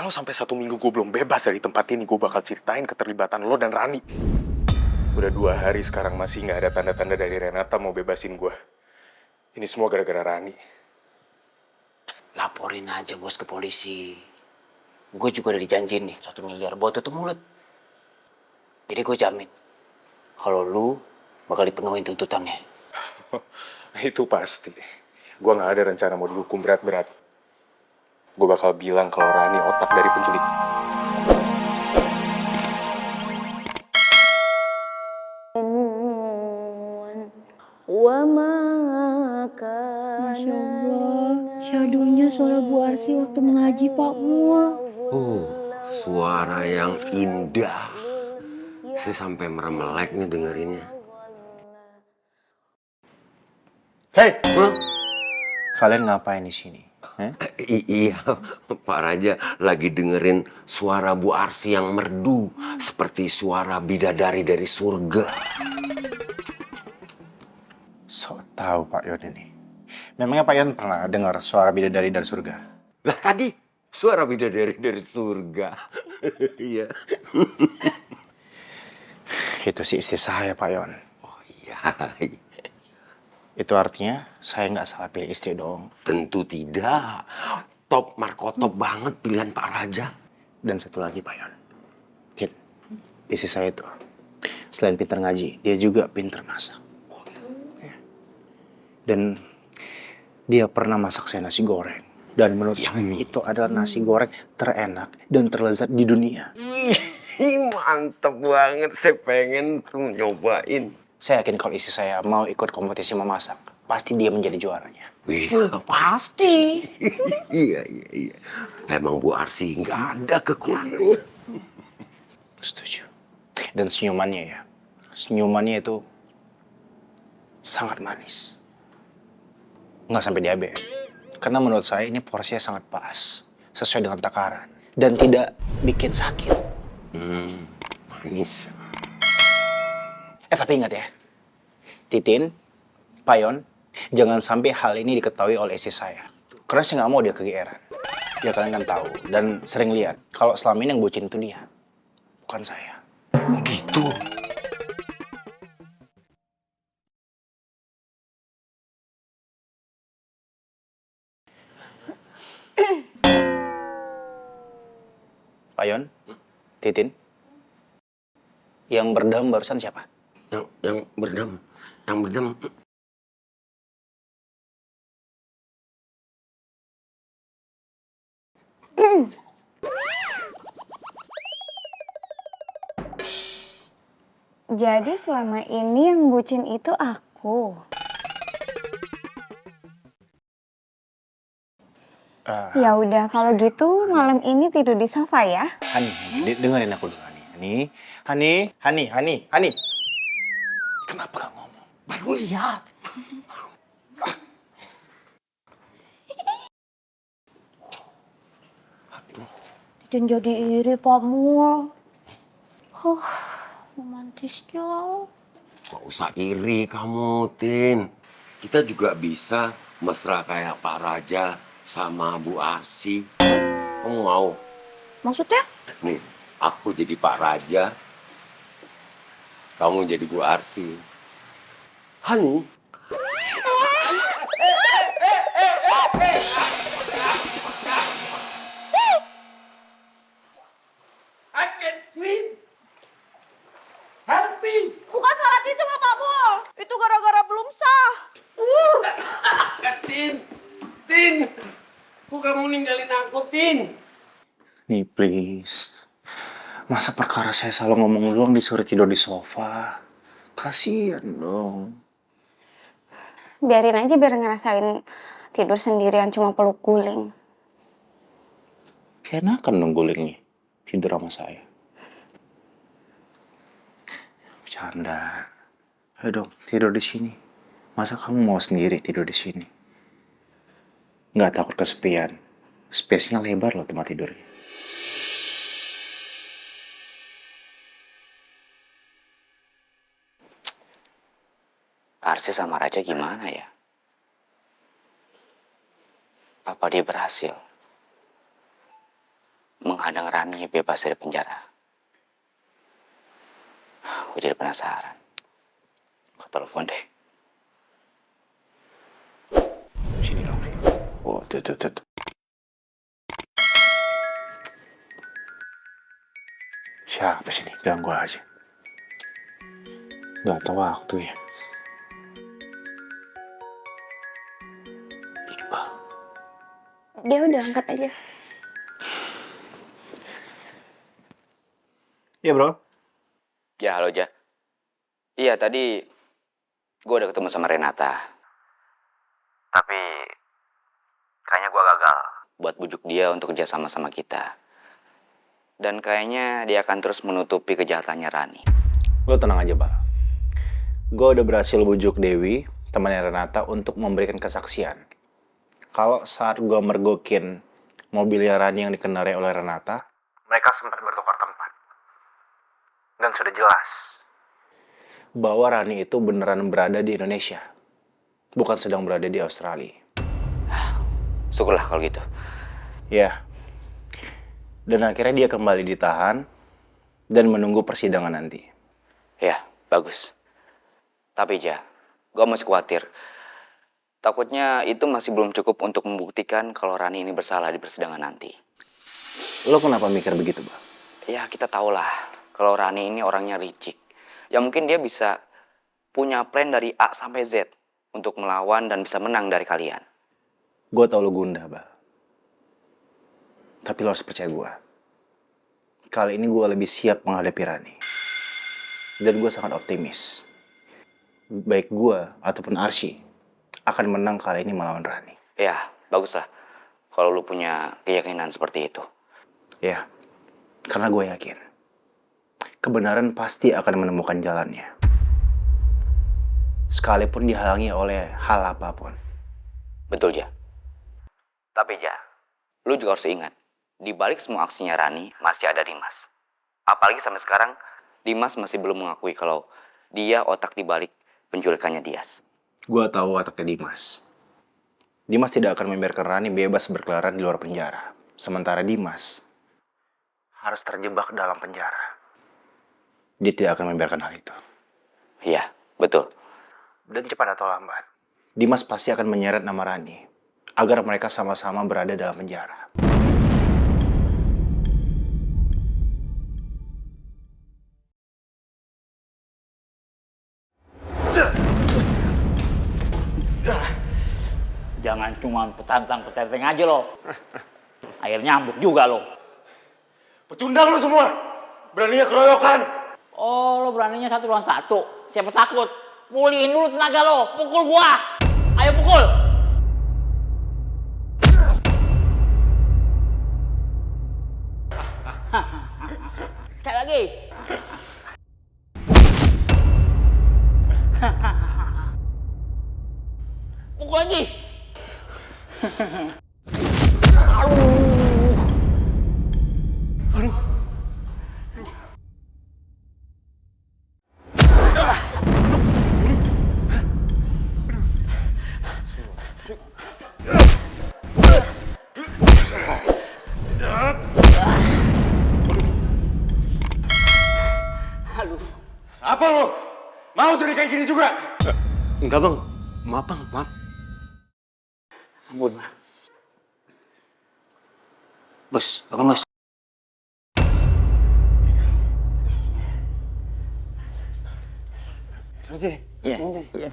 Kalau sampai 1 minggu gue belum bebas dari tempat ini, gue bakal ceritain keterlibatan lo dan Rani. Udah 2 hari sekarang masih nggak ada tanda-tanda dari Renata mau bebasin gue. Ini semua gara-gara Rani. Laporin aja bos ke polisi. Gue juga udah dijanjiin nih 1 miliar buat tutup mulut. Jadi gue jamin kalau lu bakal dipenuhin tuntutannya. Itu pasti. Gue nggak ada rencana mau dihukum berat-berat. Gue bakal bilang kalau Rani otak dari penculik. Masya Allah, syadunya suara Bu Arsi waktu mengaji Pak Mul. Suara yang indah. Saya sampai meremelek nih dengerinnya. Hei, kalian ngapain di sini? Iya, Pak Raja lagi dengerin suara Bu Arsi yang merdu seperti suara bidadari dari surga. So tahu Pak Yon ini. Memangnya Pak Yon pernah dengar suara bidadari dari surga? Lah tadi suara bidadari dari surga. Iya. Itu sih istri saya Pak Yon. Oh iya. Itu artinya saya nggak salah pilih istri dong. Tentu tidak. Top markotop banget pilihan Pak Raja. Dan satu lagi Pak Yon. Tin, istri saya itu selain pintar ngaji, dia juga pintar masak. Dan dia pernah masak saya nasi goreng. Dan menurut saya itu adalah nasi goreng terenak dan terlezat di dunia. Ih, mantep banget. Saya pengen tuh nyobain. Saya yakin kalau istri saya mau ikut kompetisi memasak, pasti dia menjadi juaranya. Wih, pasti. Iya. Emang Bu Arsi nggak ada kekurangannya. Setuju. Dan senyumannya itu sangat manis. Nggak sampai diabetes. Karena menurut saya ini porsinya sangat pas, sesuai dengan takaran, dan tidak bikin sakit. Manis. Tapi ingat ya, Titin, Pak Yon, jangan sampai hal ini diketahui oleh istri saya. Karena saya nggak mau dia kegeeran. Ya kalian kan tahu dan sering lihat kalau selama ini yang bucin itu dia, bukan saya. Begitu. Pak Yon, Titin, yang berdam barusan siapa? Yang berdam. Jadi selama ini yang bucin itu aku. Ya udah kalau gitu malam ini tidur di sofa ya. Hani, dengerin aku dulu, Hani. Kenapa gak ngomong? Baru lihat. Titin jadi iri Pak Mul. Romantisnya. Gak usah iri kamu, Tin. Kita juga bisa mesra kayak Pak Raja sama Bu Arsi. Kamu mau? Maksudnya? Nih, aku jadi Pak Raja. Kamu jadi Bu Arsi. Hani. I can swim. Help me. Bukan salah Titin loh Pak Mul. Itu gara-gara belum sah. Tin. Kok kamu ninggalin aku, Tin? Nih please. Masa perkara saya selalu ngomong doang disuruh tidur di sofa? Kasian dong. Biarin aja biar ngerasain tidur sendirian cuma peluk guling. Kenakan dong gulingnya tidur sama saya. Bercanda. Ayo dong tidur di sini. Masa kamu mau sendiri tidur di sini? Nggak takut kesepian? Space-nya lebar loh tempat tidurnya. Arsi sama Raja gimana ya? Apa dia berhasil menghadang Rani bebas dari penjara. Gue jadi penasaran. Gue telepon deh. Sini dong. Oh, tuh. Siapa sih nih? Ganggu aja. Gak tahu waktu ya. Iqbal. Dia udah angkat aja. Iya bro. Ya, halo, Ja. Iya, tadi gue udah ketemu sama Renata. Tapi kayaknya gue gagal buat bujuk dia untuk kerja sama kita. Dan kayaknya dia akan terus menutupi kejahatannya Rani. Lo tenang aja, Bal. Gue udah berhasil bujuk Dewi, temannya Renata, untuk memberikan kesaksian. Kalau saat gue mergokin mobilnya Rani yang dikendarai oleh Renata, mereka sempat bertukar tempat. Dan sudah jelas bahwa Rani itu beneran berada di Indonesia, bukan sedang berada di Australia. Syukurlah kalau gitu. Ya. Dan akhirnya dia kembali ditahan dan menunggu persidangan nanti. Ya, bagus. Tapi, Ja, gue masih khawatir. Takutnya itu masih belum cukup untuk membuktikan kalau Rani ini bersalah di persidangan nanti. Lo kenapa mikir begitu, Bang? Ya, kita tahulah kalau Rani ini orangnya licik. Ya mungkin dia bisa punya plan dari A sampai Z untuk melawan dan bisa menang dari kalian. Gue tau lo gundah, Bal. Tapi lo harus percaya gue. Kali ini gue lebih siap menghadapi Rani. Dan gue sangat optimis. Baik gue ataupun Arsy akan menang kali ini melawan Rani. Ya, baguslah kalau lu punya keyakinan seperti itu. Ya, karena gue yakin kebenaran pasti akan menemukan jalannya. Sekalipun dihalangi oleh hal apapun. Betul, Ja. Tapi, Ja, lu juga harus ingat, di balik semua aksinya Rani masih ada Dimas. Apalagi sampai sekarang Dimas masih belum mengakui kalau dia otak di balik penculikannya Dias. Gue tahu wataknya Dimas. Dimas tidak akan membiarkan Rani bebas berkeliaran di luar penjara. Sementara Dimas harus terjebak dalam penjara. Dia tidak akan membiarkan hal itu. Iya, betul. Dan cepat atau lambat, Dimas pasti akan menyeret nama Rani agar mereka sama-sama berada dalam penjara. Jangan cuma petantang-petenteng aja lo. Akhirnya nyambuk juga lo. Pecundang lu semua! Beraninya keroyokan! Oh, lo beraninya satu lawan satu. Siapa takut? Pulihin dulu tenaga lo. Pukul gua. Ayo pukul. Sekali lagi. Pukul lagi. Apa lo? Mau jadi kayak gini juga? Enggak bang, maaf bang, maaf. Ampun. Bos, bangun bos. Iya. Iya.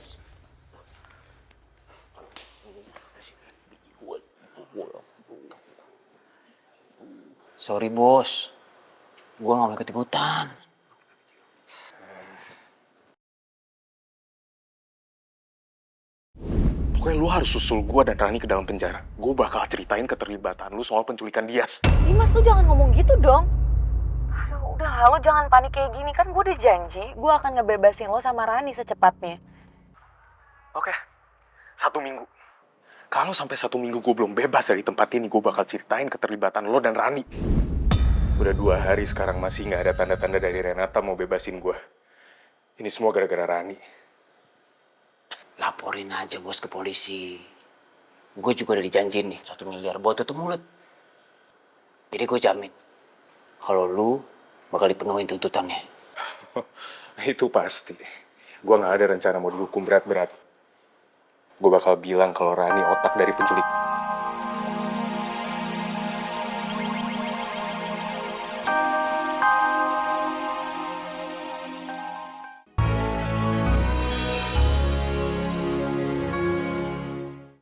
Sorry bos, gua gak mau ikut-ikutan. Pokoknya lu harus susul gue dan Rani ke dalam penjara. Gue bakal ceritain keterlibatan lu soal penculikan Dias. Dimas, lu jangan ngomong gitu dong. Aduh, udah lo jangan panik kayak gini. Kan gue udah janji, gue akan ngebebasin lo sama Rani secepatnya. Oke, 1 minggu. Kalau sampai 1 minggu gue belum bebas dari tempat ini, gue bakal ceritain keterlibatan lo dan Rani. Udah 2 hari sekarang masih gak ada tanda-tanda dari Renata mau bebasin gue. Ini semua gara-gara Rani. Laporin aja bos ke polisi. Gue juga udah dijanjiin nih 1 miliar buat tutup mulut. Jadi gue jamin kalau lu bakal dipenuhin tuntutannya. Itu pasti. Gue nggak ada rencana mau dihukum berat-berat. Gue bakal bilang kalau Rani otak dari penculik.